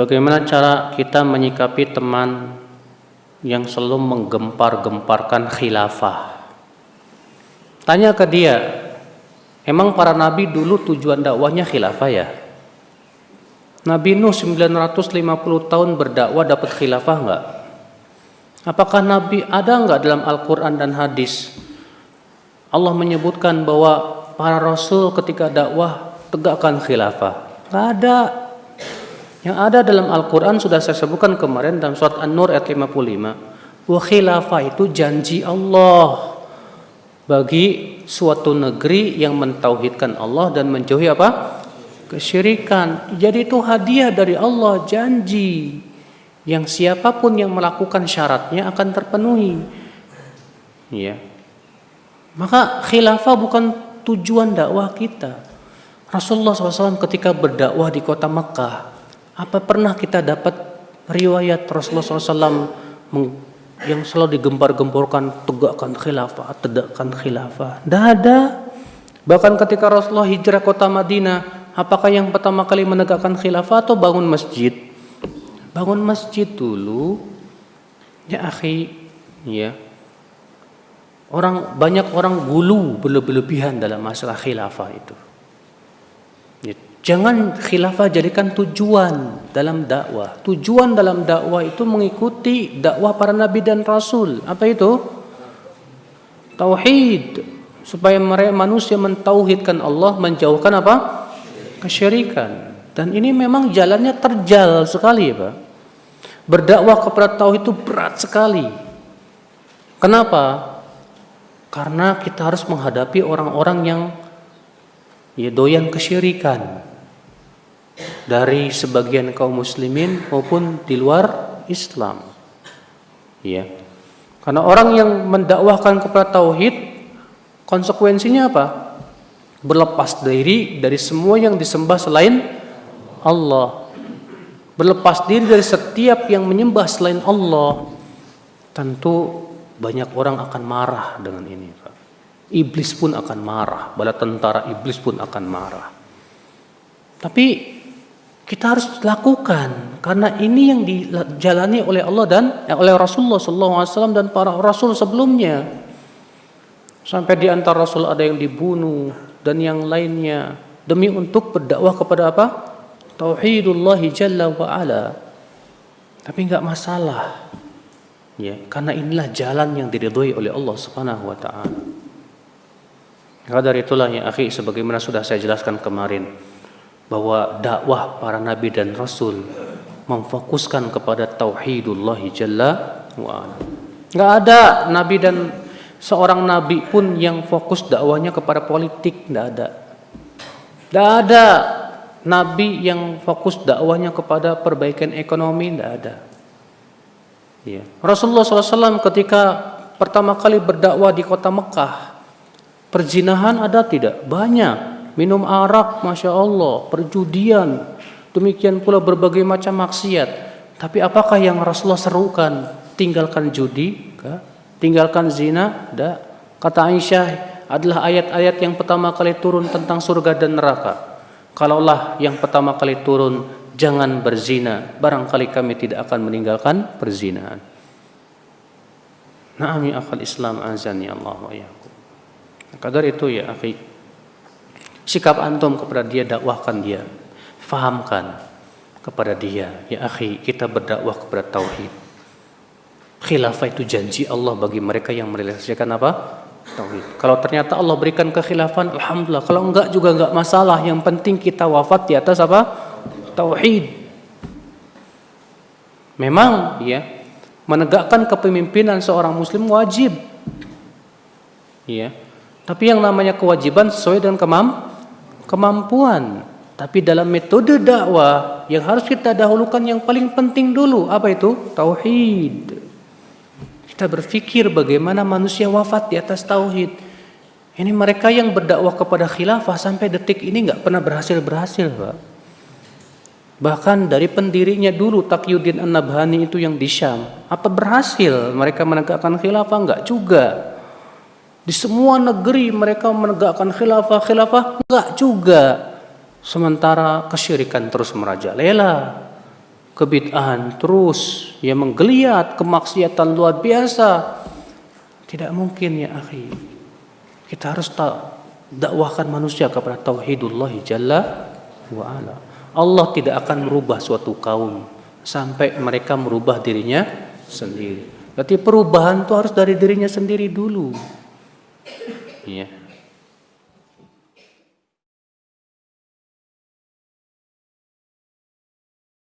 Bagaimana cara kita menyikapi teman yang selalu menggempar-gemparkan khilafah? Tanya ke dia, emang para nabi dulu tujuan dakwahnya khilafah ya? Nabi Nuh 950 tahun berdakwah dapat khilafah enggak? Apakah Nabi ada enggak dalam Al-Quran dan hadis? Allah menyebutkan bahwa para rasul ketika dakwah tegakkan khilafah. Enggak ada. Yang ada dalam Al-Quran sudah saya sebutkan kemarin dalam surat An-Nur ayat 55. Bahwa khilafah itu janji Allah bagi suatu negeri yang mentauhidkan Allah dan menjauhi apa? Kesyirikan. Jadi itu hadiah dari Allah, janji yang siapapun yang melakukan syaratnya akan terpenuhi. Ya. Maka khilafah bukan tujuan dakwah kita. Rasulullah SAW ketika berdakwah di kota Mekah, apa pernah kita dapat riwayat Rasulullah SAW yang selalu digempar-gemborkan tegakkan khilafah, tegakkan khilafah? Tidak ada. Bahkan ketika Rasulullah hijrah kota Madinah, apakah yang pertama kali menegakkan khilafah atau bangun masjid? Bangun masjid dulu. Ya akhi, ya. Banyak orang gulu berlebihan dalam masalah khilafah itu. Ya, jangan khilafah jadikan tujuan dalam dakwah. Tujuan dalam dakwah itu mengikuti dakwah para nabi dan rasul. Apa itu? Tauhid. Supaya manusia mentauhidkan Allah, menjauhkan apa? Kesyirikan. Dan ini memang jalannya terjal sekali, Pak. Berdakwah kepada tauhid itu berat sekali. Kenapa? Karena kita harus menghadapi orang-orang yang doyan kesyirikan dari sebagian kaum muslimin maupun di luar Islam. Ya. Karena orang yang mendakwahkan kepada tauhid, konsekuensinya apa? Berlepas diri dari semua yang disembah selain Allah. Berlepas diri dari setiap yang menyembah selain Allah. Tentu banyak orang akan marah dengan ini, Pak. Iblis pun akan marah, bala tentara iblis pun akan marah. Tapi kita harus lakukan karena ini yang dijalani oleh Allah dan oleh Rasulullah SAW dan para rasul sebelumnya. Sampai di antara rasul ada yang dibunuh dan yang lainnya demi untuk berdakwah kepada apa? Tauhidullah jalla wa ala. Tapi enggak masalah. Ya, karena inilah jalan yang diridhoi oleh Allah Subhanahu wa taala. Maka dari itulah ya akhi, sebagaimana sudah saya jelaskan kemarin bahwa dakwah para nabi dan rasul memfokuskan kepada tauhidullah jalla wa ala. Enggak ada nabi dan seorang nabi pun yang fokus dakwahnya kepada politik, enggak ada. Enggak ada nabi yang fokus dakwahnya kepada perbaikan ekonomi, enggak ada. Ya. Rasulullah SAW ketika pertama kali berdakwah di kota Mekah, perzinahan ada tidak? Banyak. Minum arak, Masya Allah, perjudian, demikian pula berbagai macam maksiat. Tapi apakah yang Rasulullah serukan? Tinggalkan judi, tinggalkan zina? Tidak. Kata Aisyah, adalah ayat-ayat yang pertama kali turun tentang surga dan neraka. Kalaulah yang pertama kali turun, jangan berzina, barangkali kami tidak akan meninggalkan perzinahan. Na'am ya akhal Islam, azani Allah wa iyyakum. Kadar itu ya akhi, sikap antum kepada dia, dakwahkan dia, fahamkan kepada dia, ya akhi, kita berdakwah kepada tauhid. Khilafah itu janji Allah bagi mereka yang merealisasikan apa? Tauhid. Kalau ternyata Allah berikan kekhilafan, alhamdulillah. Kalau enggak juga enggak masalah. Yang penting kita wafat di atas apa? Tauhid. Memang ya, menegakkan kepemimpinan seorang muslim wajib. Ya. Tapi yang namanya kewajiban sesuai dengan kemampuan. Tapi dalam metode dakwah yang harus kita dahulukan yang paling penting dulu, apa itu? Tauhid. Kita berpikir bagaimana manusia wafat di atas tauhid. Ini mereka yang berdakwah kepada khilafah sampai detik ini enggak pernah berhasil, Pak. Bahkan dari pendirinya dulu Taqiyuddin An-Nabhani itu yang di Syam, apa berhasil mereka menegakkan khilafah? Enggak juga. Di semua negeri mereka menegakkan khilafah enggak juga. Sementara kesyirikan terus merajalela, kebid'ahan terus, ya menggeliat, kemaksiatan luar biasa. Tidak mungkin ya akhi. Kita harus dakwahkan manusia kepada tauhidullah jalla wa ala. Allah tidak akan merubah suatu kaum sampai mereka merubah dirinya sendiri. Berarti perubahan itu harus dari dirinya sendiri dulu. Ya.